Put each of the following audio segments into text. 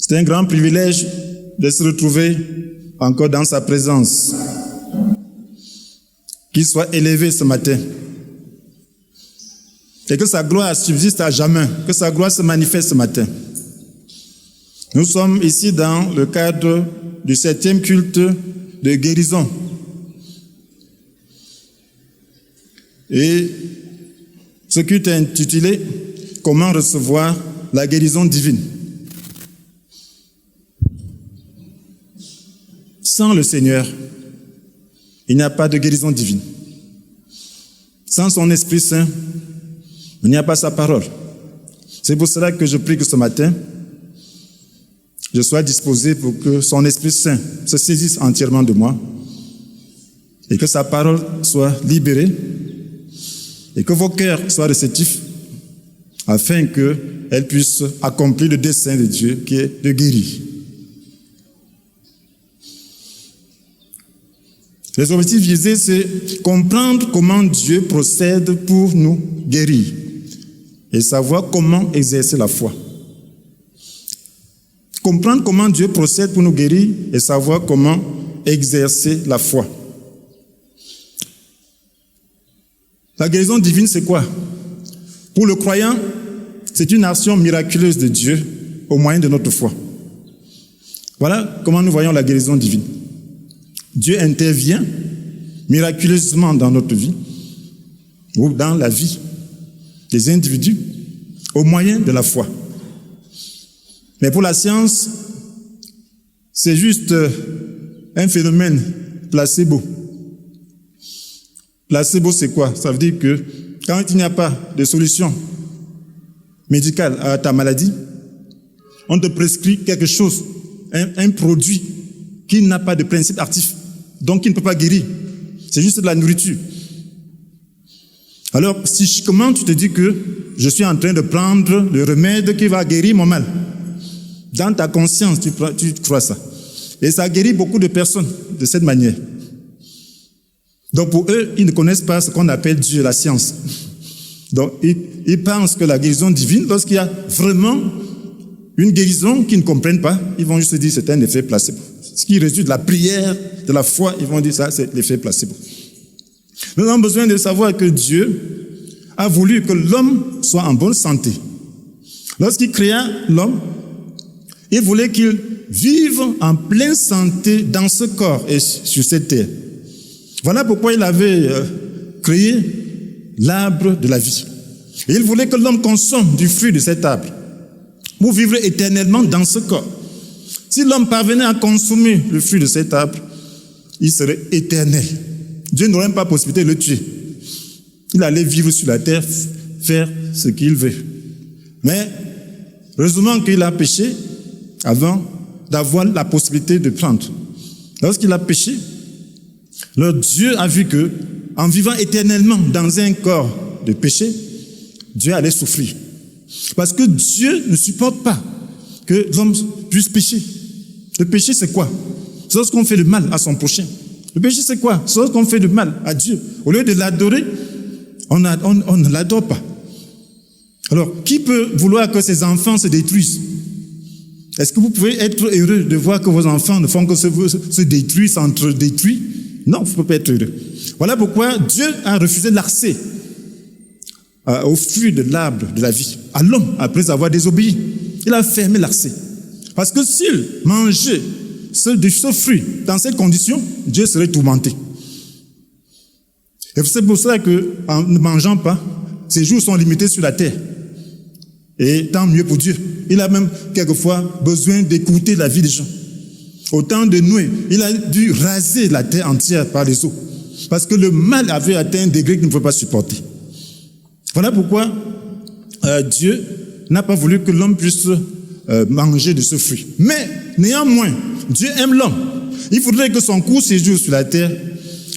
C'est un grand privilège de se retrouver encore dans sa présence. Qu'il soit élevé ce matin. Et que sa gloire subsiste à jamais, que sa gloire se manifeste ce matin. Nous sommes ici dans le cadre du 7e culte de guérison. Et ce culte est intitulé « Comment recevoir la guérison divine ». Sans le Seigneur, il n'y a pas de guérison divine. Sans son Esprit Saint, il n'y a pas sa parole. C'est pour cela que je prie que ce matin, je sois disposé pour que son Esprit Saint se saisisse entièrement de moi et que sa parole soit libérée et que vos cœurs soient réceptifs afin qu'elle puisse accomplir le dessein de Dieu qui est de guérir. Les objectifs visés, c'est comprendre comment Dieu procède pour nous guérir et savoir comment exercer la foi. Comprendre comment Dieu procède pour nous guérir et savoir comment exercer la foi. La guérison divine, c'est quoi? Pour le croyant, c'est une action miraculeuse de Dieu au moyen de notre foi. Voilà comment nous voyons la guérison divine. Dieu intervient miraculeusement dans notre vie ou dans la vie des individus au moyen de la foi. Mais pour la science, c'est juste un phénomène placebo. Placebo, c'est quoi? Ça veut dire que quand il n'y a pas de solution médicale à ta maladie, on te prescrit quelque chose, un produit qui n'a pas de principe actif, donc qui ne peut pas guérir. C'est juste de la nourriture. Alors, comment tu te dis que je suis en train de prendre le remède qui va guérir mon mal? Dans ta conscience, tu crois ça. Et ça guérit beaucoup de personnes de cette manière. Donc pour eux, ils ne connaissent pas ce qu'on appelle Dieu, la science. Donc ils pensent que la guérison divine, lorsqu'il y a vraiment une guérison qu'ils ne comprennent pas, ils vont juste dire que c'est un effet placebo. Ce qui résulte de la prière, de la foi, ils vont dire ça, c'est l'effet placebo. Nous avons besoin de savoir que Dieu a voulu que l'homme soit en bonne santé. Lorsqu'il créa l'homme, il voulait qu'il vive en pleine santé dans ce corps et sur cette terre. Voilà pourquoi il avait créé l'arbre de la vie. Et il voulait que l'homme consomme du fruit de cet arbre pour vivre éternellement dans ce corps. Si l'homme parvenait à consommer le fruit de cet arbre, il serait éternel. Dieu n'aurait pas possibilité de le tuer. Il allait vivre sur la terre, faire ce qu'il veut. Mais, heureusement qu'il a péché avant d'avoir la possibilité de prendre. Lorsqu'il a péché, alors Dieu a vu que, en vivant éternellement dans un corps de péché, Dieu allait souffrir. Parce que Dieu ne supporte pas que l'homme puisse pécher. Le péché, c'est quoi? C'est lorsqu'on fait le mal à son prochain. Le péché, c'est quoi? C'est lorsqu'on fait le mal à Dieu. Au lieu de l'adorer, on ne l'adore pas. Alors, qui peut vouloir que ses enfants se détruisent? Est-ce que vous pouvez être heureux de voir que vos enfants ne font que se détruire, s'entre-détruire? Non, vous ne pouvez pas être heureux. Voilà pourquoi Dieu a refusé l'accès au fruit de l'arbre de la vie à l'homme après avoir désobéi. Il a fermé l'accès. Parce que s'il mangeait ce fruit dans ces conditions, Dieu serait tourmenté. Et c'est pour cela qu'en ne mangeant pas, ses jours sont limités sur la terre. Et tant mieux pour Dieu. Il a même quelquefois besoin d'écouter la vie des gens. Au temps de Noé, il a dû raser la terre entière par les eaux. Parce que le mal avait atteint un degré qu'il ne pouvait pas supporter. Voilà pourquoi Dieu n'a pas voulu que l'homme puisse manger de ce fruit. Mais néanmoins, Dieu aime l'homme. Il faudrait que son court séjour sur la terre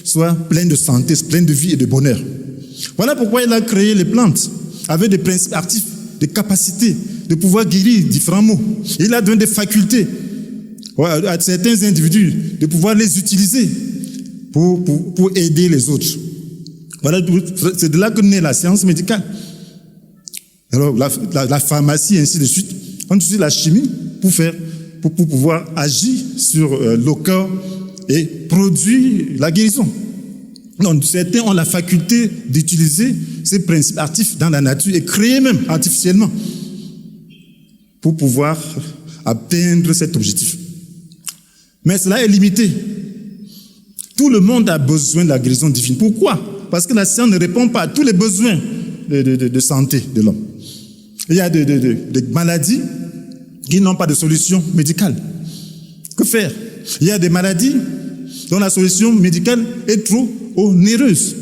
soit plein de santé, plein de vie et de bonheur. Voilà pourquoi il a créé les plantes avec des principes actifs, des capacités de pouvoir guérir différents maux. Il a donné des facultés à certains individus de pouvoir les utiliser pour aider les autres. Voilà, c'est de là que naît la science médicale. Alors, la pharmacie, ainsi de suite, on utilise la chimie pour faire pour pouvoir agir sur le corps et produire la guérison. Donc, certains ont la faculté d'utiliser ces principes actifs dans la nature et créer même artificiellement pour pouvoir atteindre cet objectif. Mais cela est limité. Tout le monde a besoin de la guérison divine. Pourquoi? Parce que la science ne répond pas à tous les besoins de santé de l'homme. Il y a des maladies qui n'ont pas de solution médicale. Que faire? Il y a des maladies dont la solution médicale est trop onéreuse.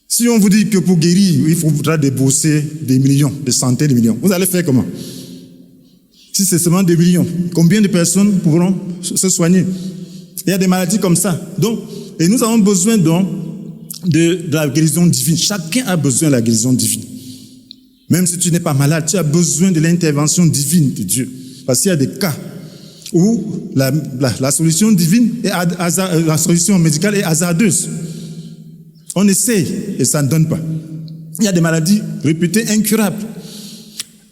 Si on vous dit que pour guérir, il faudra débourser des millions, des centaines de millions, vous allez faire comment? Si c'est seulement des millions, combien de personnes pourront se soigner? Il y a des maladies comme ça. Donc, et nous avons besoin donc de la guérison divine. Chacun a besoin de la guérison divine. Même si tu n'es pas malade, tu as besoin de l'intervention divine de Dieu. Parce qu'il y a des cas où la solution divine, la solution médicale est hasardeuse. On essaie et ça ne donne pas. Il y a des maladies réputées incurables.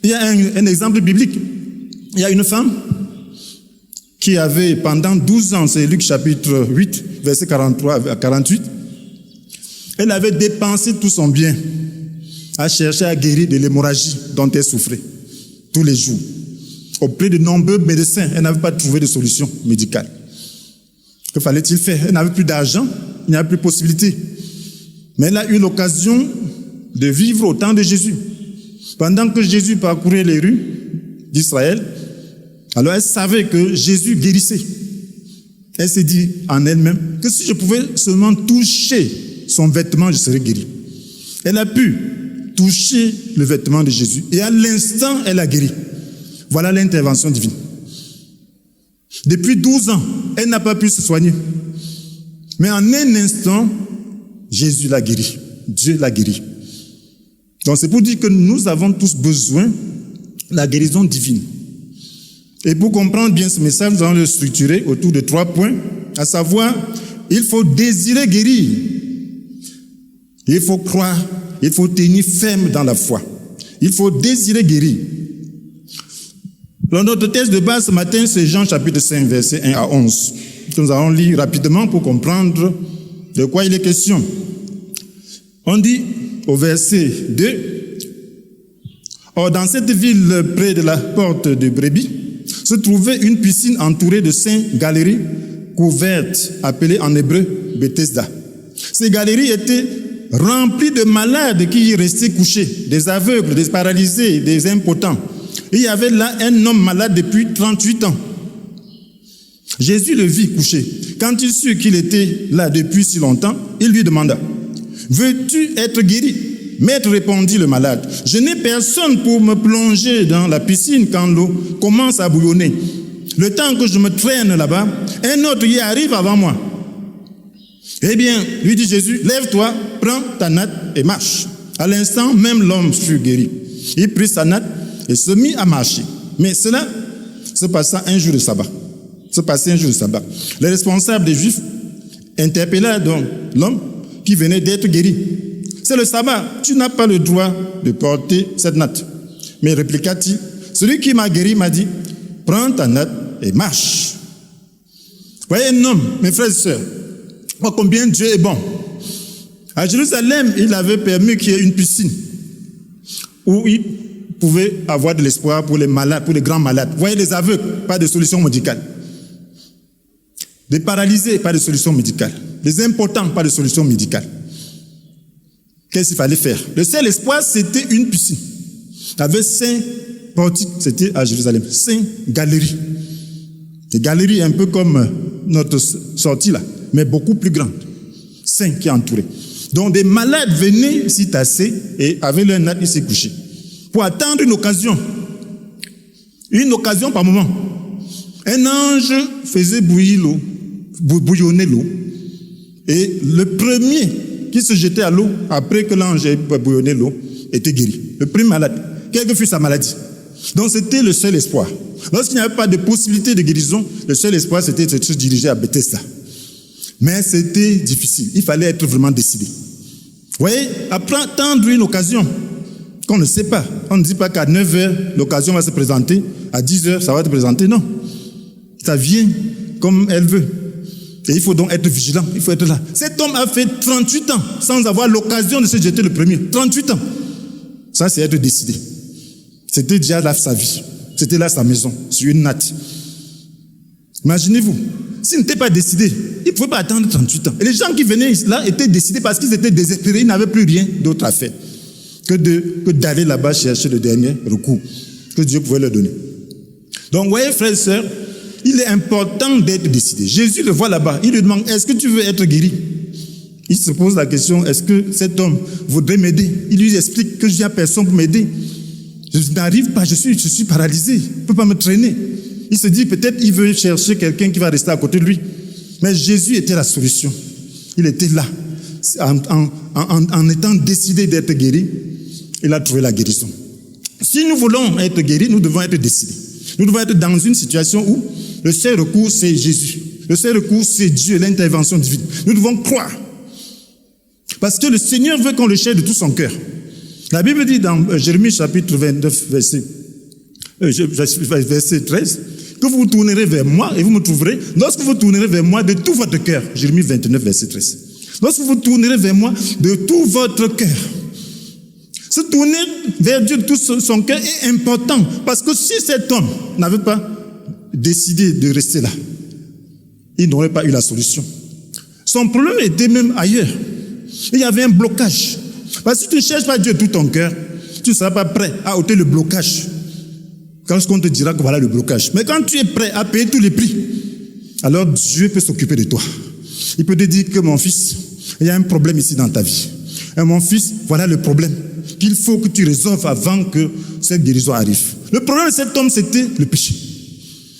Il y a un exemple biblique. Il y a une femme qui avait pendant 12 ans, c'est Luc chapitre 8, verset 43 à 48, elle avait dépensé tout son bien à chercher à guérir de l'hémorragie dont elle souffrait tous les jours. Auprès de nombreux médecins, elle n'avait pas trouvé de solution médicale. Que fallait-il faire? Elle n'avait plus d'argent, il n'y avait plus de possibilité. Mais elle a eu l'occasion de vivre au temps de Jésus. Pendant que Jésus parcourait les rues d'Israël, alors elle savait que Jésus guérissait. Elle s'est dit en elle-même que si je pouvais seulement toucher son vêtement, je serais guérie. Elle a pu toucher le vêtement de Jésus et à l'instant, elle a guéri. Voilà l'intervention divine. Depuis 12 ans, elle n'a pas pu se soigner. Mais en un instant, Jésus l'a guéri. Dieu l'a guéri. Donc c'est pour dire que nous avons tous besoin de la guérison divine. Et pour comprendre bien ce message, nous allons le structurer autour de 3 points, à savoir, il faut désirer guérir, il faut croire, il faut tenir ferme dans la foi, il faut désirer guérir. Dans notre texte de base ce matin, c'est Jean chapitre 5, versets 1 à 11, que nous allons lire rapidement pour comprendre de quoi il est question. On dit au verset 2, « Or, dans cette ville près de la porte de Brebis, se trouvait une piscine entourée de 5 galeries couvertes, appelées en hébreu Bethesda. Ces galeries étaient remplies de malades qui y restaient couchés, des aveugles, des paralysés, des impotents. Il y avait là un homme malade depuis 38 ans. Jésus le vit couché. Quand il sut qu'il était là depuis si longtemps, il lui demanda, « Veux-tu être guéri ?» Maître, répondit le malade, « Je n'ai personne pour me plonger dans la piscine quand l'eau commence à bouillonner. Le temps que je me traîne là-bas, un autre y arrive avant moi. » Eh bien, lui dit Jésus, « Lève-toi, prends ta natte et marche. » À l'instant, même l'homme fut guéri. Il prit sa natte et se mit à marcher. Mais cela se passa un jour de sabbat. Les responsables des Juifs interpellèrent donc l'homme qui venait d'être guéri. C'est le sabbat, tu n'as pas le droit de porter cette natte. Mais répliqua-t-il, celui qui m'a guéri m'a dit, prends ta natte et marche. Voyez un homme, mes frères et sœurs, oh, combien Dieu est bon. À Jérusalem, il avait permis qu'il y ait une piscine où il pouvait avoir de l'espoir pour les malades, pour les grands malades. Voyez les aveugles, pas de solution médicale. Des paralysés, pas de solution médicale. Des impotents, pas de solution médicale. Qu'est-ce qu'il fallait faire? Le seul espoir, c'était une piscine. Il y avait 5 portiques, c'était à Jérusalem, 5 galeries. Des galeries un peu comme notre sortie là, mais beaucoup plus grandes. 5 qui entouraient. Donc des malades venaient s'y tasser et avec leur natte, ils s'y couchaient. Pour attendre une occasion par moment. Un ange faisait bouillonner l'eau. Et le premier qui se jetait à l'eau, après que l'ange ait bouillonné l'eau, était guéri. Le premier malade, quelle que fût sa maladie. Donc c'était le seul espoir. Lorsqu'il n'y avait pas de possibilité de guérison, le seul espoir c'était de se diriger à Bethesda. Mais c'était difficile, il fallait être vraiment décidé. Vous voyez, après attendre une occasion, qu'on ne sait pas. On ne dit pas qu'à 9h, l'occasion va se présenter, à 10h, ça va te présenter. Non. Ça vient comme elle veut. Et il faut donc être vigilant, il faut être là. Cet homme a fait 38 ans sans avoir l'occasion de se jeter le premier. 38 ans. Ça, c'est être décidé. C'était déjà là sa vie. C'était là sa maison, sur une natte. Imaginez-vous, s'il n'était pas décidé, il ne pouvait pas attendre 38 ans. Et les gens qui venaient là étaient décidés parce qu'ils étaient désespérés, ils n'avaient plus rien d'autre à faire que d'aller là-bas chercher le dernier recours que Dieu pouvait leur donner. Donc, voyez, frères et sœurs, il est important d'être décidé. Jésus le voit là-bas, il lui demande, est-ce que tu veux être guéri? Il se pose la question, est-ce que cet homme voudrait m'aider? Il lui explique que je n'ai personne pour m'aider. Je n'arrive pas, je suis paralysé, je ne peux pas me traîner. Il se dit, peut-être il veut chercher quelqu'un qui va rester à côté de lui. Mais Jésus était la solution. Il était là. En étant décidé d'être guéri, il a trouvé la guérison. Si nous voulons être guéris, nous devons être décidés. Nous devons être dans une situation où le seul recours, c'est Jésus. Le seul recours, c'est Dieu, l'intervention divine. Nous devons croire. Parce que le Seigneur veut qu'on le cherche de tout son cœur. La Bible dit dans Jérémie chapitre 29, verset 13, que vous vous tournerez vers moi et vous me trouverez lorsque vous tournerez vers moi de tout votre cœur. Jérémie 29, verset 13. Lorsque vous tournerez vers moi de tout votre cœur. Se tourner vers Dieu de tout son cœur est important parce que si cet homme n'avait pas décidé de rester là, il n'aurait pas eu la solution. Son problème était même ailleurs. Il y avait un blocage. Parce que si tu ne cherches pas Dieu de tout ton cœur, tu ne seras pas prêt à ôter le blocage. Quand on te dira que voilà le blocage. Mais quand tu es prêt à payer tous les prix, alors Dieu peut s'occuper de toi. Il peut te dire que mon fils, il y a un problème ici dans ta vie. Et mon fils, voilà le problème qu'il faut que tu résolves avant que cette guérison arrive. Le problème de cet homme, c'était le péché.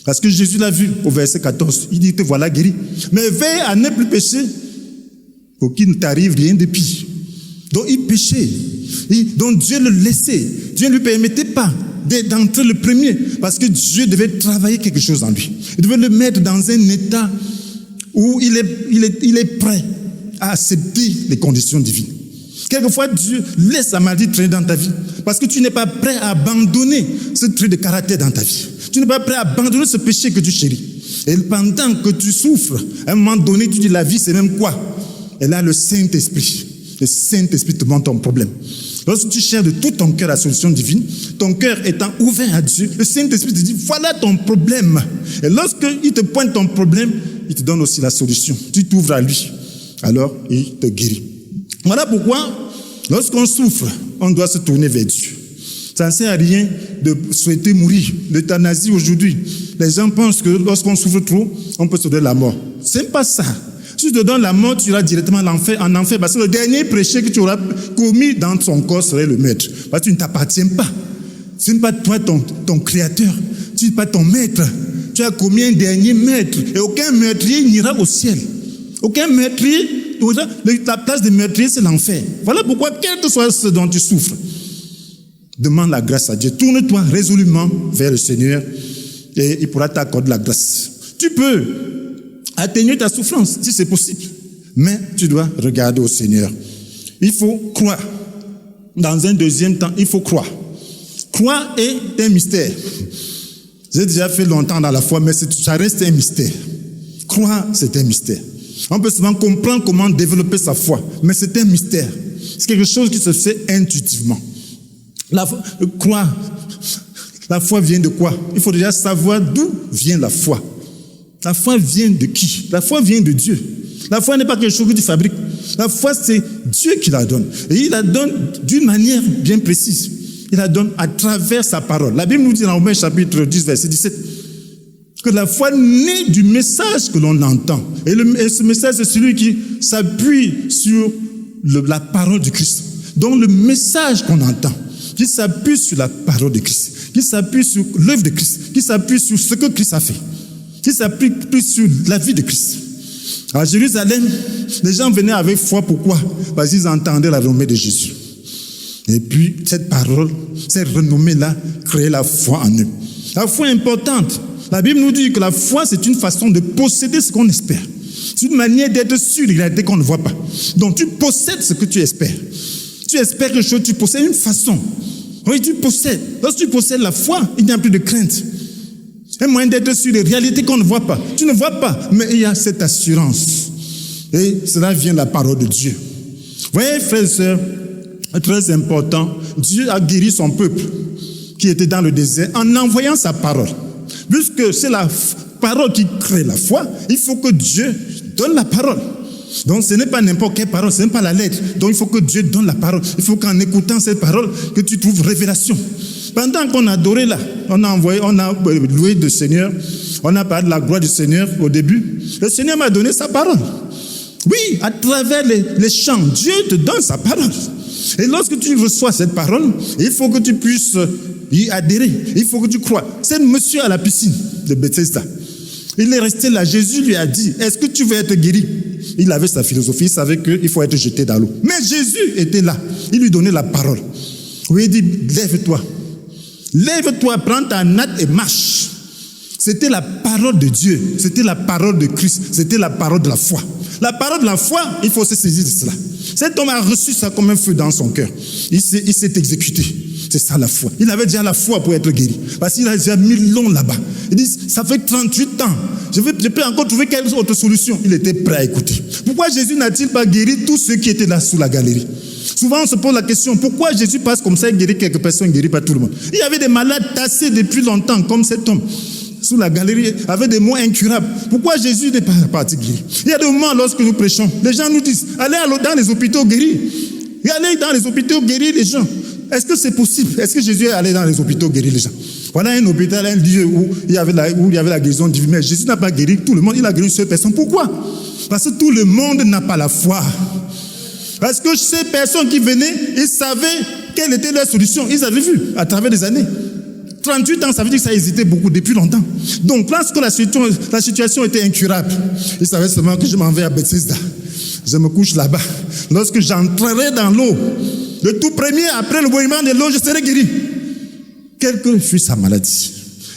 Parce que Jésus l'a vu au verset 14. Il dit que voilà guéri. Mais veille à ne plus pécher pour qu'il ne t'arrive rien de pire. Donc il péchait. Donc Dieu le laissait. Dieu ne lui permettait pas d'entrer le premier. Parce que Dieu devait travailler quelque chose en lui. Il devait le mettre dans un état où il est prêt à accepter les conditions divines. Quelquefois, Dieu laisse la maladie traîner dans ta vie parce que tu n'es pas prêt à abandonner ce trait de caractère dans ta vie. Tu n'es pas prêt à abandonner ce péché que tu chéris. Et pendant que tu souffres, à un moment donné, tu dis la vie, c'est même quoi? Et là, le Saint-Esprit te montre ton problème. Lorsque tu cherches de tout ton cœur la solution divine, ton cœur étant ouvert à Dieu, le Saint-Esprit te dit, voilà ton problème. Et lorsqu'il te pointe ton problème, il te donne aussi la solution. Tu t'ouvres à lui. Alors, il te guérit. Voilà pourquoi, lorsqu'on souffre, on doit se tourner vers Dieu. Ça ne sert à rien de souhaiter mourir. L'euthanasie aujourd'hui, les gens pensent que lorsqu'on souffre trop, on peut se donner la mort. Ce n'est pas ça. Si tu te donnes la mort, tu iras directement en enfer. Parce que le dernier péché que tu auras commis dans ton corps serait le maître. Parce que tu ne t'appartiens pas. Ce n'est pas toi ton créateur. Tu n'es pas ton maître. Tu as commis un dernier maître. Et aucun meurtrier n'ira au ciel. Aucun meurtrier. La place de meurtrier, c'est l'enfer. Voilà pourquoi, quel que soit ce dont tu souffres, demande la grâce à Dieu. Tourne-toi résolument vers le Seigneur et il pourra t'accorder la grâce. Tu peux atténuer ta souffrance, si c'est possible, mais tu dois regarder au Seigneur. Il faut croire. Dans un deuxième temps, il faut croire. Croire est un mystère. J'ai déjà fait longtemps dans la foi, mais ça reste un mystère. Croire, c'est un mystère. On peut souvent comprendre comment développer sa foi, mais c'est un mystère. C'est quelque chose qui se fait intuitivement. La foi vient de quoi? Il faut déjà savoir d'où vient la foi. La foi vient de qui? La foi vient de Dieu. La foi n'est pas quelque chose que tu fabriques. La foi, c'est Dieu qui la donne. Et il la donne d'une manière bien précise. Il la donne à travers sa parole. La Bible nous dit dans Romains chapitre 10, verset 17, que la foi naît du message que l'on entend. Et ce message, c'est celui qui s'appuie sur la parole du Christ. Donc le message qu'on entend, qui s'appuie sur la parole de Christ, qui s'appuie sur l'œuvre de Christ, qui s'appuie sur ce que Christ a fait, qui s'appuie plus sur la vie de Christ. À Jérusalem, les gens venaient avec foi. Pourquoi? Parce qu'ils entendaient la renommée de Jésus. Et puis, cette parole, cette renommée-là, créait la foi en eux. La foi est importante. La Bible nous dit que la foi, c'est une façon de posséder ce qu'on espère. C'est une manière d'être sûr de la réalité qu'on ne voit pas. Donc, tu possèdes ce que tu espères. Tu espères quelque chose, tu possèdes une façon Oui, tu possèdes. Lorsque tu possèdes la foi, il n'y a plus de crainte. Un moyen d'être sur les réalités qu'on ne voit pas. Tu ne vois pas, mais il y a cette assurance. Et cela vient de la parole de Dieu. Vous voyez, frères et sœurs, très important, Dieu a guéri son peuple qui était dans le désert en envoyant sa parole. Puisque c'est la parole qui crée la foi, il faut que Dieu donne la parole. Donc ce n'est pas n'importe quelle parole, ce n'est pas la lettre. Donc il faut que Dieu donne la parole. Il faut qu'en écoutant cette parole, que tu trouves révélation. Pendant qu'on adorait là, on a loué le Seigneur, on a parlé de la gloire du Seigneur au début. Le Seigneur m'a donné sa parole. Oui, à travers les chants, Dieu te donne sa parole. Et lorsque tu reçois cette parole, il faut que tu puisses y adhérer. Il faut que tu crois. C'est monsieur à la piscine de Bethesda. Il est resté là. Jésus lui a dit, est-ce que tu veux être guéri? Il avait sa philosophie, il savait qu'il faut être jeté dans l'eau. Mais Jésus était là. Il lui donnait la parole. Oui, il dit, lève-toi. Lève-toi, prends ta natte et marche. C'était la parole de Dieu. C'était la parole de Christ. C'était la parole de la foi. La parole de la foi, il faut se saisir de cela. Cet homme a reçu ça comme un feu dans son cœur. Il s'est exécuté. C'est ça la foi. Il avait déjà la foi pour être guéri. Parce qu'il a déjà mis long là-bas. Il dit, ça fait 38 ans. Je peux encore trouver quelle autre solution. Il était prêt à écouter. Pourquoi Jésus n'a-t-il pas guéri tous ceux qui étaient là sous la galerie? Souvent on se pose la question, pourquoi Jésus passe comme ça et guérit quelques personnes, il ne guérit pas tout le monde? Il y avait des malades tassés depuis longtemps, comme cet homme, sous la galerie, avec des maux incurables. Pourquoi Jésus n'est pas parti guérir? Il y a des moments lorsque nous prêchons, les gens nous disent, allez dans les hôpitaux guérir. Et allez dans les hôpitaux guérir les gens. Est-ce que c'est possible? Est-ce que Jésus est allé dans les hôpitaux guérir les gens? Voilà un hôpital, un lieu où il y avait la guérison divine. Mais Jésus n'a pas guéri tout le monde, il a guéri une seule personne. Pourquoi? Parce que tout le monde n'a pas la foi. Parce que ces personnes qui venaient, ils savaient quelle était leur solution. Ils avaient vu à travers des années. 38 ans, ça veut dire que ça hésitait beaucoup depuis longtemps. Donc, lorsque la situation était incurable, ils savaient seulement que je m'en vais à Bethesda. Je me couche là-bas. Lorsque j'entrerai dans l'eau, le tout premier, après le bouillement de l'eau, je serai guéri. Quelle que fût sa maladie.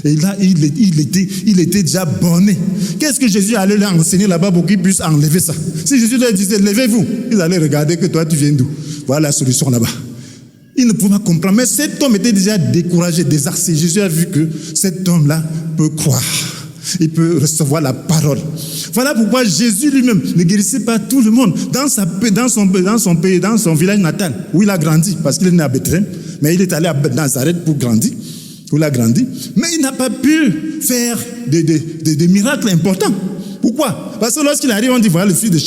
Et là, il était déjà borné. Qu'est-ce que Jésus allait leur enseigner là-bas pour qu'ils puissent enlever ça? Si Jésus leur disait, levez-vous, ils allaient regarder que toi, tu viens d'où? Voilà la solution là-bas. Il ne pouvait pas comprendre. Mais cet homme était déjà découragé, désarçé. Jésus a vu que cet homme-là peut croire. Il peut recevoir la parole. Voilà pourquoi Jésus lui-même ne guérissait pas tout le monde. Dans son pays, dans son village natal, où il a grandi, parce qu'il est né à Bethléem, mais il est allé à Nazareth pour grandir. Où il a grandi. Mais il n'a pas pu faire des miracles importants. Pourquoi? Parce que lorsqu'il arrive, on dit, voilà le fils de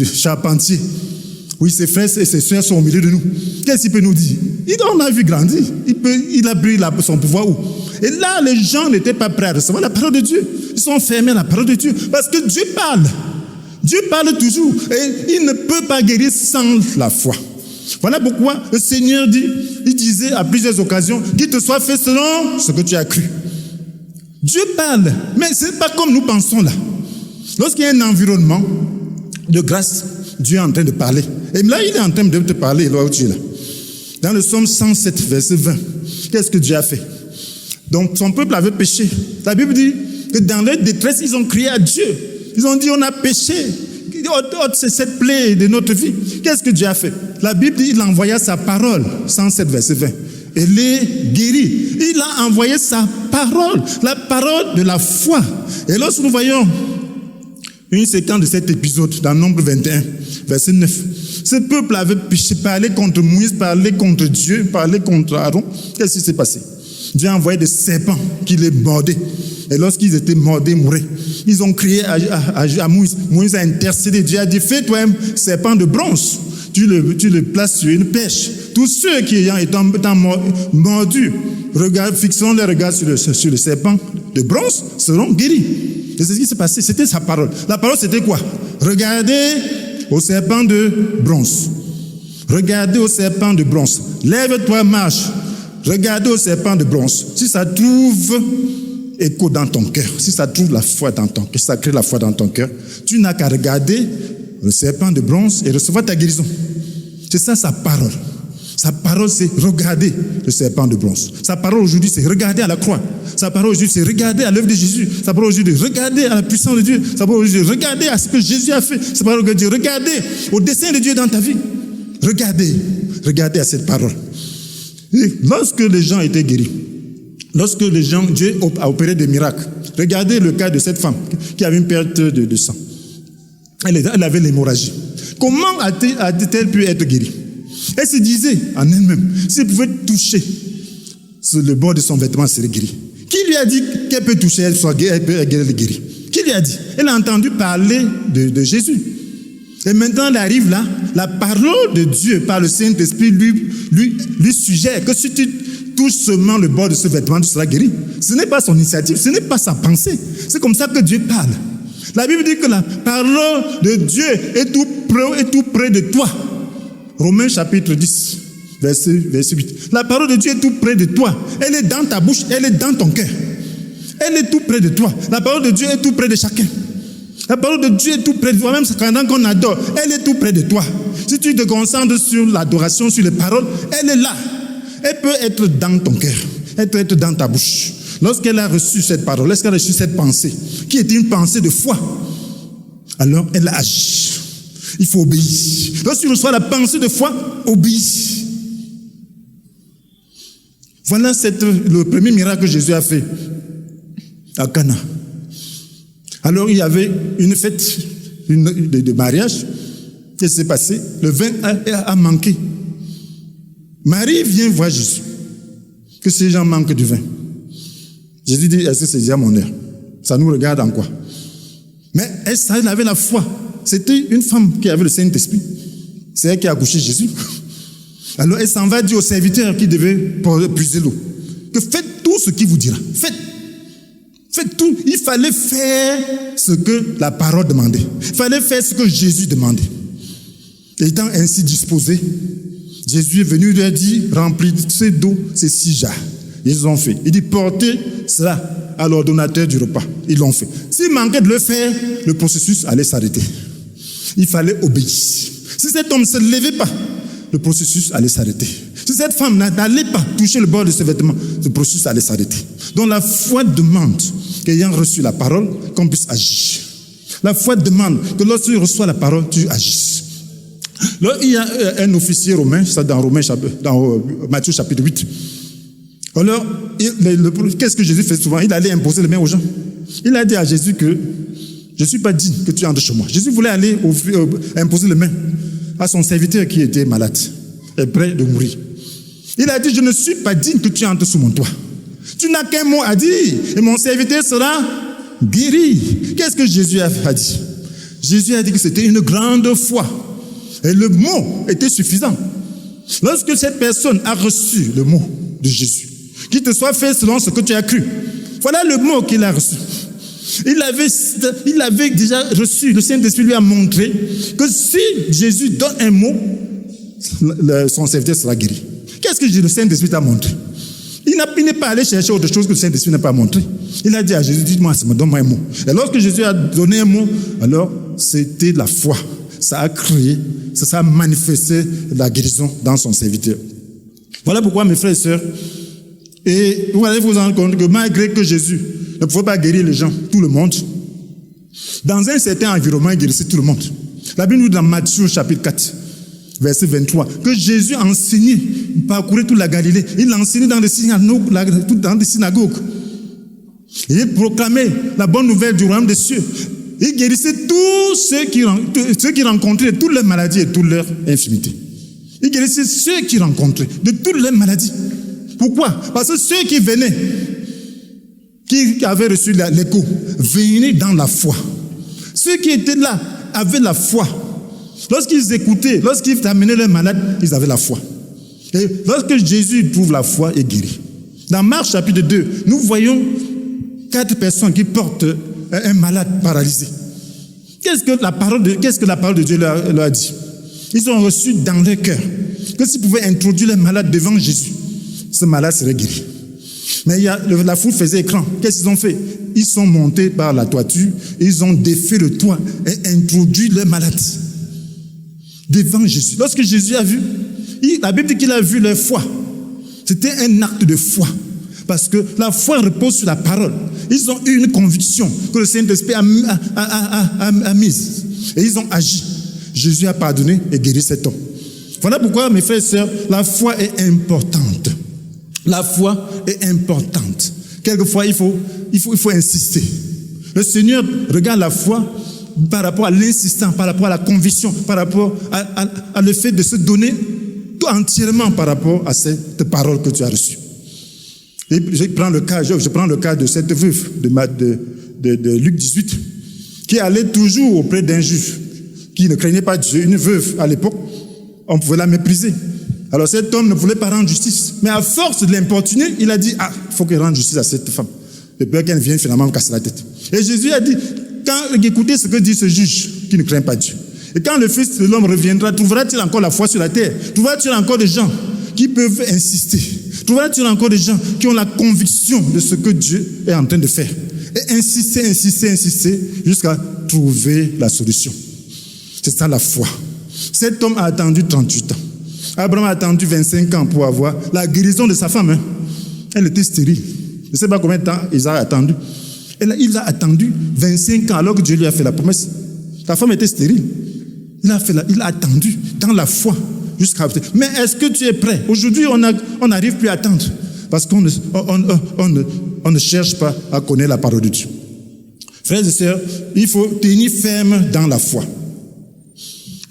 charpentier. Oui, ses frères et ses soeurs sont au milieu de nous. Qu'est-ce qu'il peut nous dire? On a vu grandir. Il a pris son pouvoir où? Et là, les gens n'étaient pas prêts à recevoir la parole de Dieu. Ils sont fermés à la parole de Dieu. Parce que Dieu parle. Dieu parle toujours. Et il ne peut pas guérir sans la foi. Voilà pourquoi le Seigneur il disait à plusieurs occasions, qu'il te soit fait selon ce que tu as cru. Dieu parle, mais ce n'est pas comme nous pensons là. Lorsqu'il y a un environnement de grâce, Dieu est en train de parler. Et là, il est en train de te parler, là où tu es là. Dans le psaume 107, verset 20, qu'est-ce que Dieu a fait? Donc, son peuple avait péché. La Bible dit que dans leur détresse, ils ont crié à Dieu. Ils ont dit, on a péché. C'est cette plaie de notre vie. Qu'est-ce que Dieu a fait? La Bible dit, il envoya sa parole, 107, verset 20. Et les guérit. Il a envoyé sa parole, la parole de la foi. Et lorsque nous voyons une séquence de cet épisode dans Nombre 21, verset 9, ce peuple avait péché, parlé contre Moïse, parlé contre Dieu, parlé contre Aaron. Qu'est-ce qui s'est passé? Dieu a envoyé des serpents qui les mordaient. Et lorsqu'ils étaient mordés, ils mouraient. Ils ont crié à Moïse. Moïse a intercédé. Dieu a dit, fais-toi un serpent de bronze. Tu le places sur une perche. Tous ceux qui étant mordus, fixant les regards sur le serpent de bronze, seront guéris. Et c'est ce qui s'est passé. C'était sa parole. La parole, c'était quoi? Regardez au serpent de bronze. Regardez au serpent de bronze. Lève-toi, marche. Regardez au serpent de bronze. Si ça trouve écho dans ton cœur, si ça trouve la foi dans ton cœur, si ça crée la foi dans ton cœur, tu n'as qu'à regarder le serpent de bronze et recevoir ta guérison. C'est ça sa parole. Sa parole, c'est regarder le serpent de bronze. Sa parole aujourd'hui, c'est regarder à la croix. Sa parole aujourd'hui, c'est regarder à l'œuvre de Jésus. Sa parole aujourd'hui, c'est regarder à la puissance de Dieu. Sa parole aujourd'hui, c'est regarder à ce que Jésus a fait. Sa parole aujourd'hui, regarder au dessein de Dieu dans ta vie. Regardez à cette parole. Et lorsque les gens étaient guéris, lorsque les gens, Dieu a opéré des miracles, regardez le cas de cette femme qui avait une perte de sang. Elle avait l'hémorragie. Comment a-t-elle pu être guérie? Elle se disait en elle-même, si elle pouvait toucher sur le bord de son vêtement, elle serait guérie. Qui lui a dit qu'elle peut toucher, elle peut être guérie? Qui lui a dit? Elle a entendu parler de Jésus. Et maintenant, elle arrive là, la parole de Dieu par le Saint-Esprit lui suggère que si tu touches seulement le bord de ce vêtement, tu seras guéri. Ce n'est pas son initiative, ce n'est pas sa pensée. C'est comme ça que Dieu parle. La Bible dit que la parole de Dieu est tout près de toi. Romains chapitre 10, verset 8. La parole de Dieu est tout près de toi. Elle est dans ta bouche, elle est dans ton cœur. Elle est tout près de toi. La parole de Dieu est tout près de chacun. La parole de Dieu est tout près de toi. Même pendant qu'on adore, elle est tout près de toi. Si tu te concentres sur l'adoration, sur les paroles, elle est là. Elle peut être dans ton cœur. Elle peut être dans ta bouche. Lorsqu'elle a reçu cette parole, lorsqu'elle a reçu cette pensée, qui est une pensée de foi, alors elle agit. Il faut obéir. Lorsque tu reçois la pensée de foi, obéis. Voilà le premier miracle que Jésus a fait à Cana. Alors il y avait une fête de mariage. Qu'est-ce qui s'est passé? Le vin a manqué. Marie vient voir Jésus. Que ces gens manquent du vin. Jésus dit, est-ce que c'est déjà mon heure? Ça nous regarde en quoi? Mais elle avait la foi. C'était une femme qui avait le Saint-Esprit. C'est elle qui a accouché Jésus. Alors elle s'en va dire au serviteur qui devait puiser l'eau que faites tout ce qu'il vous dira. Faites tout. Il fallait faire ce que la parole demandait. Il fallait faire ce que Jésus demandait. Étant ainsi disposé, Jésus est venu lui a dit, remplissez d'eau ces 6 jarres. Ils ont fait. Il dit, portez cela à l'ordonnateur du repas. Ils l'ont fait. S'il manquait de le faire, le processus allait s'arrêter. Il fallait obéir. Si cet homme ne se levait pas, le processus allait s'arrêter. Si cette femme n'allait pas toucher le bord de ses vêtements, le processus allait s'arrêter. Donc la foi demande qu'ayant reçu la parole, qu'on puisse agir. La foi demande que lorsque tu reçois la parole, tu agisses. Là, il y a un officier romain, ça dans Matthieu chapitre 8. Alors, qu'est-ce que Jésus fait souvent? Il allait imposer les mains aux gens. Il a dit à Jésus que je ne suis pas digne que tu entres chez moi. Jésus voulait aller imposer les mains à son serviteur qui était malade et près de mourir. Il a dit, je ne suis pas digne que tu entres sous mon toit. Tu n'as qu'un mot à dire et mon serviteur sera guéri. Qu'est-ce que Jésus a dit? Jésus a dit que c'était une grande foi. Et le mot était suffisant. Lorsque cette personne a reçu le mot de Jésus, qu'il te soit fait selon ce que tu as cru. Voilà le mot qu'il a reçu. Il avait déjà reçu, le Saint-Esprit lui a montré que si Jésus donne un mot, son serviteur sera guéri. Qu'est-ce que le Saint-Esprit t'a montré? Il n'est pas allé chercher autre chose que le Saint-Esprit n'a pas montré. Il a dit à Jésus, dis-moi, donne-moi un mot. Et lorsque Jésus a donné un mot, alors c'était la foi. Ça a créé, ça a manifesté la guérison dans son serviteur. Voilà pourquoi, mes frères et sœurs, et vous allez vous rendre compte que malgré que Jésus ne pouvait pas guérir les gens, tout le monde, dans un certain environnement, il guérissait tout le monde. La Bible nous dit dans Matthieu chapitre 4, verset 23, que Jésus enseignait, il parcourait toute la Galilée, il enseignait dans les synagogues. Il proclamait la bonne nouvelle du royaume des cieux. Il guérissait tous ceux qui rencontraient toutes leurs maladies et toutes leurs infirmités. Il guérissait ceux qui rencontraient de toutes leurs maladies. Pourquoi? Parce que ceux qui venaient, qui avaient reçu l'écho, venaient dans la foi. Ceux qui étaient là avaient la foi. Lorsqu'ils écoutaient, lorsqu'ils amenaient leurs malades, ils avaient la foi. Et lorsque Jésus trouve la foi, il guérit. Dans Marc chapitre 2, nous voyons 4 personnes qui portent un malade paralysé. Qu'est-ce que la parole de Dieu leur a dit? Ils ont reçu dans leur cœur que s'ils pouvaient introduire les malades devant Jésus, ce malade serait guéri. Mais la foule faisait écran. Qu'est-ce qu'ils ont fait? Ils sont montés par la toiture, ils ont défait le toit et introduit les malades devant Jésus. Lorsque Jésus a vu, la Bible dit qu'il a vu leur foi. C'était un acte de foi. Parce que la foi repose sur la parole. Ils ont eu une conviction que le Saint-Esprit a mise. Et ils ont agi. Jésus a pardonné et guéri cet homme. Voilà pourquoi, mes frères et sœurs, la foi est importante. La foi est importante. Quelquefois, il faut insister. Le Seigneur regarde la foi par rapport à l'insistance, par rapport à la conviction, par rapport à le fait de se donner tout entièrement par rapport à cette parole que tu as reçue. Et je prends le cas de cette veuve de Luc 18, qui allait toujours auprès d'un juge qui ne craignait pas Dieu. Une veuve, à l'époque, on pouvait la mépriser. Alors cet homme ne voulait pas rendre justice. Mais à force de l'importuner, il a dit, il faut qu'il rende justice à cette femme. De peur qu'elle vienne finalement me casser la tête. Et Jésus a dit, écoutez ce que dit ce juge qui ne craint pas Dieu. Et quand le Fils de l'homme reviendra, trouvera-t-il encore la foi sur la terre? Trouvera-t-il encore des gens qui peuvent insister? Trouvera-t-il encore des gens qui ont la conviction de ce que Dieu est en train de faire? Et insister jusqu'à trouver la solution. C'est ça la foi. Cet homme a attendu 38 ans. Abraham a attendu 25 ans pour avoir la guérison de sa femme. Elle était stérile. Je ne sais pas combien de temps il a attendu. Il a attendu 25 ans alors que Dieu lui a fait la promesse. Ta femme était stérile. Il a attendu dans la foi jusqu'à... Mais est-ce que tu es prêt? Aujourd'hui, on n'arrive plus à attendre parce qu'on ne cherche pas à connaître la parole de Dieu. Frères et sœurs, il faut tenir ferme dans la foi.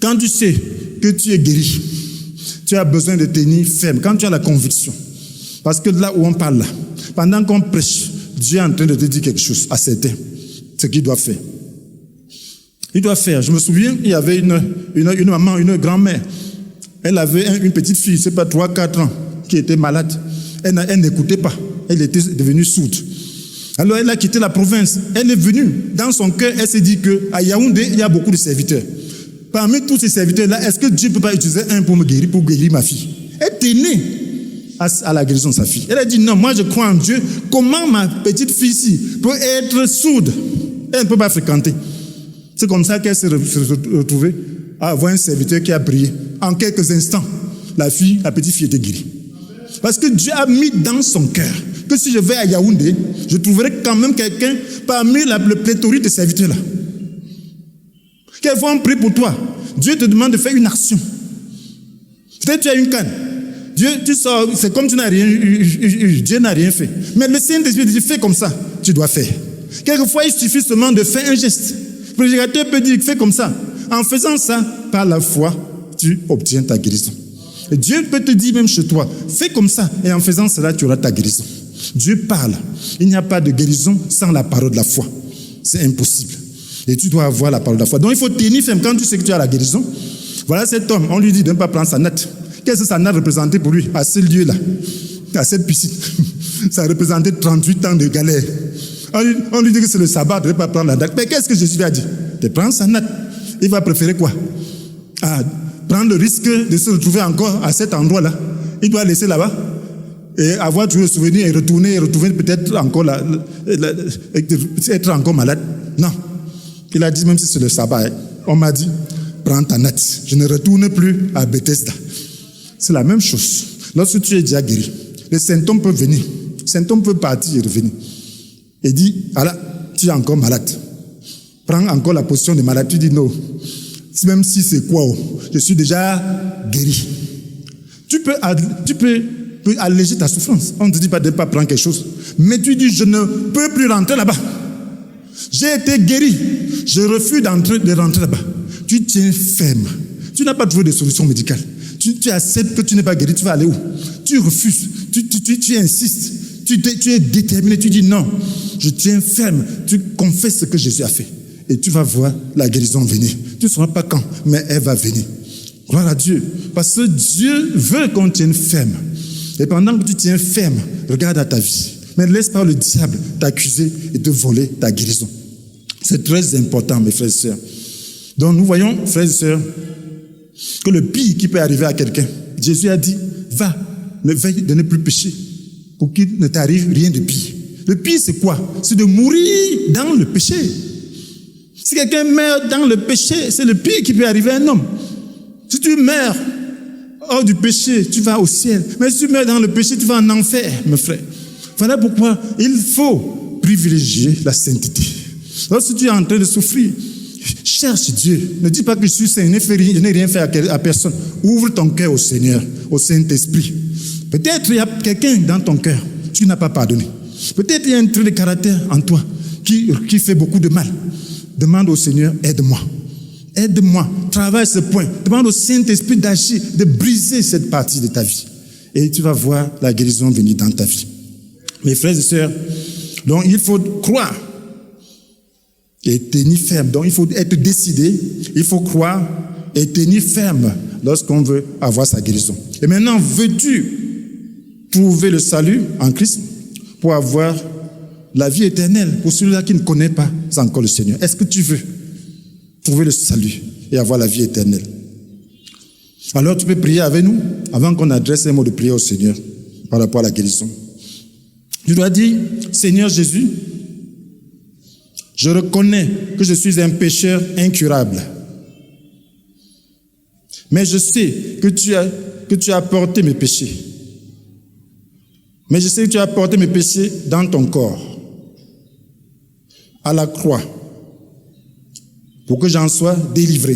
Quand tu sais que tu es guéri, tu as besoin de tenir ferme. Quand tu as la conviction, parce que là où on parle là, pendant qu'on prêche, Dieu est en train de te dire quelque chose à certains, ce qu'il doit faire. Il doit faire. Je me souviens, il y avait une maman, une grand-mère. Elle avait une petite fille, je ne sais pas, 3-4 ans, qui était malade. Elle n'écoutait pas. Elle était devenue sourde. Alors elle a quitté la province. Elle est venue. Dans son cœur, elle s'est dit qu'à Yaoundé, il y a beaucoup de serviteurs. Parmi tous ces serviteurs-là, est-ce que Dieu ne peut pas utiliser un pour guérir ma fille? Elle tenait à la guérison de sa fille. Elle a dit non, moi je crois en Dieu. Comment ma petite fille-ci peut être sourde? Elle ne peut pas fréquenter. C'est comme ça qu'elle s'est retrouvée à avoir un serviteur qui a brillé. En quelques instants, la petite fille était guérie. Parce que Dieu a mis dans son cœur que si je vais à Yaoundé, je trouverai quand même quelqu'un parmi le pléthorique de serviteurs-là. Quelquefois on prie pour toi. Dieu te demande de faire une action. Peut-être tu as une canne. Dieu, tu sors, c'est comme tu n'as rien eu. Dieu n'a rien fait. Mais le Saint-Esprit dit, fais comme ça, tu dois faire. Quelquefois, il suffit seulement de faire un geste. Le prédicateur peut dire, fais comme ça. En faisant ça, par la foi, tu obtiens ta guérison. Et Dieu peut te dire même chez toi, fais comme ça, et en faisant cela, tu auras ta guérison. Dieu parle. Il n'y a pas de guérison sans la parole de la foi. C'est impossible. Et tu dois avoir la parole de la foi. Donc il faut tenir ferme quand tu sais que tu as la guérison. Voilà cet homme, on lui dit de ne pas prendre sa natte. Qu'est-ce que sa natte représentait pour lui? À ce lieu-là, à cette piscine. Ça représentait 38 ans de galère. On lui dit que c'est le sabbat, de ne pas prendre la natte. Mais qu'est-ce que Jésus lui a dit? De prendre sa natte. Il va préférer quoi? Prendre le risque de se retrouver encore à cet endroit-là. Il doit laisser là-bas et avoir toujours le souvenir et retourner peut-être encore être encore malade. Non. Il a dit, même si c'est le sabbat, on m'a dit, prends ta natte. Je ne retourne plus à Bethesda. C'est la même chose. Lorsque tu es déjà guéri, les symptômes peuvent venir. Les symptômes peuvent partir et revenir. Et dit, voilà, tu es encore malade. Prends encore la position de malade. Tu dis, non. Même si c'est quoi, je suis déjà guéri. Tu peux alléger ta souffrance. On ne te dit pas de ne pas prendre quelque chose. Mais tu dis, je ne peux plus rentrer là-bas. J'ai été guéri. Je refuse de rentrer là-bas. Tu tiens ferme. Tu n'as pas trouvé de solution médicale. Tu acceptes que tu n'es pas guéri. Tu vas aller où? Tu refuses. Tu insistes. Tu es déterminé. Tu dis non. Je tiens ferme. Tu confesses ce que Jésus a fait. Et tu vas voir la guérison venir. Tu ne sauras pas quand, mais elle va venir. Gloire à Dieu. Parce que Dieu veut qu'on tienne ferme. Et pendant que tu tiens ferme, regarde à ta vie. Mais ne laisse pas le diable t'accuser et te voler ta guérison. C'est très important, mes frères et sœurs. Donc nous voyons, frères et sœurs, que le pire qui peut arriver à quelqu'un, Jésus a dit, va, veille de ne plus pécher, pour qu'il ne t'arrive rien de pire. Le pire, c'est quoi? C'est de mourir dans le péché. Si quelqu'un meurt dans le péché, c'est le pire qui peut arriver à un homme. Si tu meurs hors du péché, tu vas au ciel. Mais si tu meurs dans le péché, tu vas en enfer, mes frères. Voilà pourquoi il faut privilégier la sainteté. Lorsque tu es en train de souffrir, cherche Dieu. Ne dis pas que je suis saint, je n'ai rien fait à personne. Ouvre ton cœur au Seigneur, au Saint-Esprit. Peut-être il y a quelqu'un dans ton cœur qui n'a pas pardonné. Peut-être il y a un trait de caractère en toi qui fait beaucoup de mal. Demande au Seigneur, aide-moi. Aide-moi, travaille ce point. Demande au Saint-Esprit d'agir, de briser cette partie de ta vie. Et tu vas voir la guérison venir dans ta vie. Mes frères et sœurs, donc il faut croire et tenir ferme. Donc il faut être décidé, il faut croire et tenir ferme lorsqu'on veut avoir sa guérison. Et maintenant, veux-tu trouver le salut en Christ pour avoir la vie éternelle pour celui-là qui ne connaît pas encore le Seigneur? Est-ce que tu veux trouver le salut et avoir la vie éternelle? Alors tu peux prier avec nous avant qu'on adresse un mot de prière au Seigneur par rapport à la guérison. Tu dois dire, Seigneur Jésus, je reconnais que je suis un pécheur incurable. Mais je sais que tu as porté mes péchés. Mais je sais que tu as porté mes péchés dans ton corps, à la croix, pour que j'en sois délivré.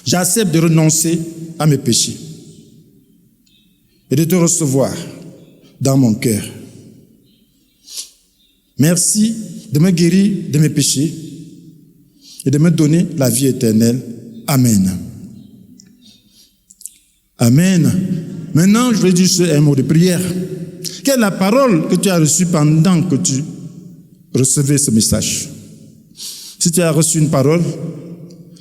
J'accepte de renoncer à mes péchés et de te recevoir dans mon cœur. Merci de me guérir de mes péchés et de me donner la vie éternelle. Amen. Amen. Maintenant, je vais dire un mot de prière. Quelle est la parole que tu as reçue pendant que tu recevais ce message? Si tu as reçu une parole,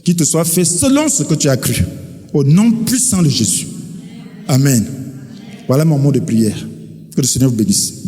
qu'il te soit fait selon ce que tu as cru, au nom puissant de Jésus. Amen. Voilà mon mot de prière. Que le Seigneur vous bénisse.